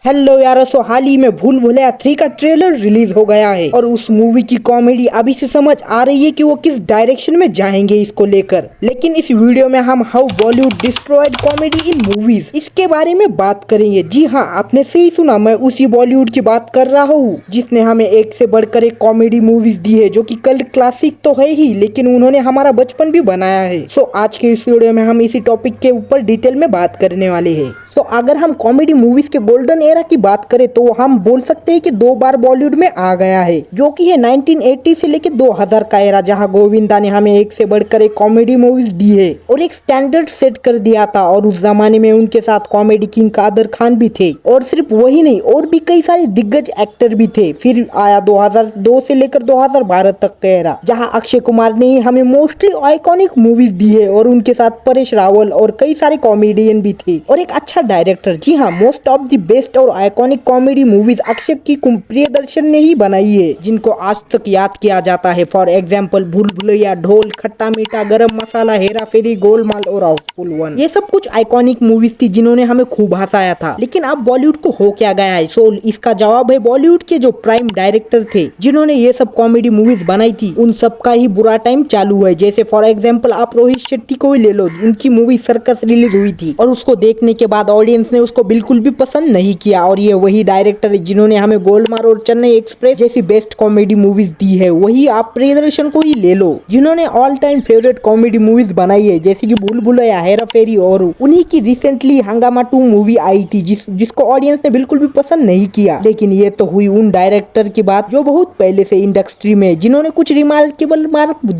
Hello यारो, सो हाल ही में भूल भुलैया 3 का ट्रेलर रिलीज हो गया है और उस मूवी की कॉमेडी अभी से समझ आ रही है कि वो किस डायरेक्शन में जाएंगे इसको लेकर। लेकिन इस वीडियो में हम how Bollywood destroyed comedy in movies इसके बारे में बात करेंगे। जी हाँ, आपने सही सुना, मैं उसी बॉलीवुड की बात कर रहा हूँ जिसने हमें एक से बढ़कर एक कॉमेडी मूवीज दी है, जो कि कल्ट क्लासिक तो है ही, लेकिन उन्होंने हमारा बचपन भी बनाया है। सो आज के इस वीडियो में हम इसी टॉपिक के ऊपर डिटेल में बात करने वाले हैं। तो अगर हम कॉमेडी मूवीज के गोल्डन एरा की बात करें तो हम बोल सकते हैं कि 2 बार बॉलीवुड में आ गया है, जो कि है 1980 से लेकर 2000 का एरा, जहां गोविंदा ने हमें एक से बढ़कर एक कॉमेडी मूवीज दी है और एक स्टैंडर्ड सेट कर दिया था। और उस जमाने में उनके साथ कॉमेडी किंग कादर खान भी थे, और सिर्फ वही नहीं, और भी कई सारे दिग्गज एक्टर भी थे। फिर आया 2002 से लेकर 2012 तक का एरा, जहां अक्षय कुमार ने हमें मोस्टली आइकॉनिक मूवीज दी है, और उनके साथ परेश रावल और कई सारे कॉमेडियन भी थे और एक अच्छा डायरेक्टर। जी हाँ, मोस्ट ऑफ द बेस्ट और आइकॉनिक कॉमेडी मूवीज अक्षय की प्रियदर्शन ने ही बनाई है, जिनको आज तक याद किया जाता है। फॉर एग्जांपल भूल भुलैया, ढोल, खट्टा मीठा, गरम मसाला, हेरा फेरी, गोलमाल और हाउसफुल 1। ये सब कुछ आइकॉनिक मूवीज थी जिन्होंने हमें खूब हंसाया था। लेकिन अब बॉलीवुड को हो क्या गया है? सो इसका जवाब है बॉलीवुड के जो प्राइम डायरेक्टर थे जिन्होंने ये सब कॉमेडी मूवीज बनाई थी, उन सब का ही बुरा टाइम चालू है। जैसे फॉर एग्जाम्पल आप रोहित शेट्टी को ही ले लो, उनकी मूवी सर्कस रिलीज हुई थी और उसको देखने के बाद ऑडियंस ने उसको बिल्कुल भी पसंद नहीं किया। और ये वही डायरेक्टर है जिन्होंने हमें गोलमाल और चेन्नई एक्सप्रेस जैसी बेस्ट कॉमेडी मूवीज दी है। वही आप प्रियदर्शन को ही ले लो, जिन्होंने all time favourite comedy movies बनाई है, जैसे कि भूल भुलैया, हेरा फेरी, और उन्हीं की रिसेंटली हंगामा 2 मूवी आई थी जिसको ऑडियंस ने बिल्कुल भी पसंद नहीं किया। लेकिन ये तो हुई उन डायरेक्टर की बात जो बहुत पहले से इंडस्ट्री में, जिन्होंने कुछ रिमार्केबल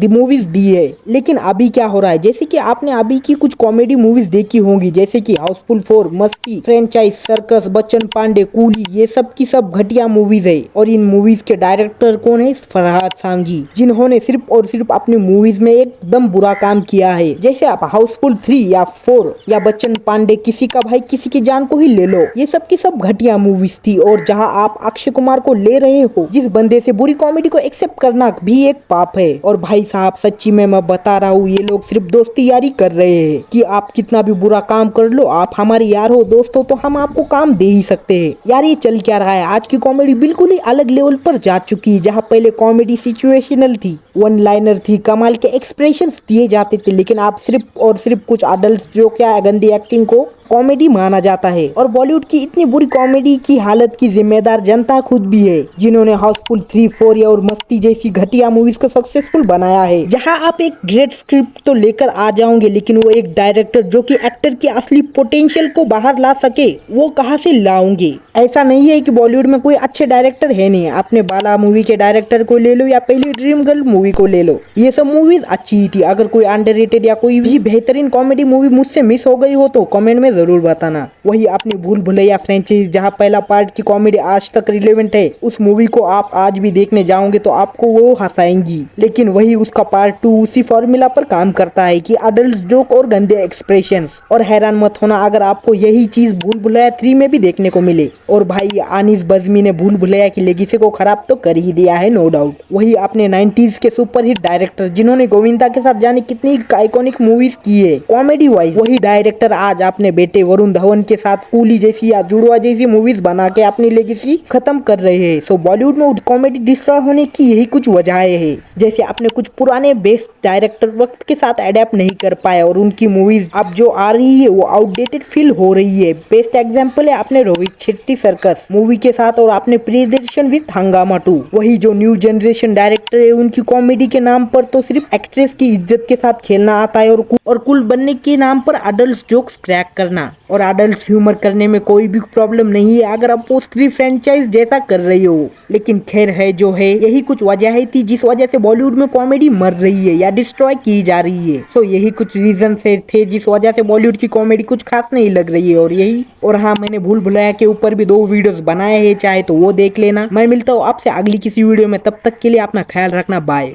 मूवीज दी है। लेकिन अभी क्या हो रहा है, जैसे कि आपने अभी की कुछ कॉमेडी मूवीज देखी होंगी, जैसे कि Housefull 4, Masti, franchise, Cirkus, Bachchan Pandey, Coolie, ये सब की सब घटिया मूवीज है। और इन मूवीज के डायरेक्टर कौन है? फरहाद सामजी, जिन्होंने सिर्फ और सिर्फ अपनी मूवीज में एकदम बुरा काम किया है। जैसे आप हाउसफुल 3 या 4 या बच्चन पांडे, किसी का भाई किसी की जान को ही ले लो, ये सब की सब घटिया मूवीज थी। और जहां आप अक्षय कुमार को ले रहे हो, जिस बंदे से बुरी कॉमेडी को एक्सेप्ट करना भी एक पाप है। और भाई साहब, सच्ची में मैं बता रहा हूँ, ये लोग सिर्फ दोस्ती यारी कर रहे हैं कि आप कितना भी बुरा काम कर लो, आप हमारे यार हो, दोस्त हो, तो हम आपको काम दे ही सकते हैं। यार ये चल क्या रहा है? आज की कॉमेडी बिल्कुल ही अलग लेवल पर जा चुकी है। जहाँ पहले कॉमेडी सिचुएशनल थी, वन लाइनर थी, कमाल के एक्सप्रेशंस दिए जाते थे, लेकिन आप सिर्फ और सिर्फ कुछ अडल्ट जो क्या गंदी एक्टिंग को कॉमेडी माना जाता है। और बॉलीवुड की इतनी बुरी कॉमेडी की हालत की जिम्मेदार जनता खुद भी है, जिन्होंने हाउसफुल 3, 4 और मस्ती जैसी घटिया मूवीज को सक्सेसफुल बनाया है। जहां आप एक ग्रेट स्क्रिप्ट तो लेकर आ जाओगे, लेकिन वो एक डायरेक्टर जो कि एक्टर की असली पोटेंशियल को बाहर ला सके, वो कहां से लाओगे? ऐसा नहीं है कि बॉलीवुड में कोई अच्छे डायरेक्टर है नहीं। आपने बाला मूवी के डायरेक्टर को ले लो या पहली ड्रीम गर्ल मूवी को ले लो, ये सब मूवीज अच्छी ही थी। अगर कोई अंडररेटेड या कोई भी बेहतरीन कॉमेडी मूवी मुझसे मिस हो गई हो तो कमेंट में जरूर बताना। वही अपनी भूल भुलैया फ्रेंचाइज, जहां पहला पार्ट की कॉमेडी आज तक रिलेवेंट है, उस मूवी को आप आज भी देखने जाओगे तो आपको वो हंसाएंगी। लेकिन वही उसका पार्ट 2 उसी फॉर्मूला पर काम करता है कि अडल्ट जोक और गंदे एक्सप्रेशंस। और हैरान मत होना अगर आपको यही चीज भूल भुलैया 3 में भी देखने को मिले। और भाई अनीस बज्मी ने भूल भुलैया की लेगेसी को खराब तो कर ही दिया है, नो डाउट। वही अपने 90s के सुपरहिट डायरेक्टर, जिन्होंने गोविंदा के साथ जाने कितनी आइकॉनिक मूवीज की है कॉमेडी वाइज, वही डायरेक्टर आज अपने बेटे वरुण धवन के साथ कूली जैसी या जुड़वा जैसी मूवीज बना के अपनी लेगेसी खत्म कर रहे हैं। सो बॉलीवुड में कॉमेडी डिस्ट्रॉय होने की यही कुछ वजहें हैं। जैसे अपने कुछ पुराने बेस्ट डायरेक्टर वक्त के साथ अडेप्ट नहीं कर पाए और उनकी मूवीज अब जो आ रही है वो आउटडेटेड फील हो रही है। बेस्ट एग्जांपल है अपने रोहित शेट्टी सर्कस मूवी के साथ और अपने प्रियदर्शन विद हंगामा 2। वही जो न्यू जनरेशन डायरेक्टर है, उनकी कॉमेडी के नाम पर तो सिर्फ एक्ट्रेस की इज्जत के साथ खेलना आता है और कूल बनने के नाम पर अडल्ट जोक्स क्रैक करना। और अडल्ट ह्यूमर करने में कोई भी प्रॉब्लम नहीं है अगर आप पोस्ट 3 फ्रेंचाइज जैसा कर रही हो। लेकिन खैर है जो है, यही कुछ वजह थी जिस वजह से बॉलीवुड में कॉमेडी मर रही है या डिस्ट्रॉय की जा रही है। तो यही कुछ रीजन थे जिस वजह से बॉलीवुड की कॉमेडी कुछ खास नहीं लग रही है। और हाँ, मैंने भूल भुलैया के ऊपर भी 2 वीडियोस बनाए हैं, चाहे तो वो देख लेना। मैं मिलता हूँ आपसे अगली किसी वीडियो में, तब तक के लिए अपना ख्याल रखना, बाय।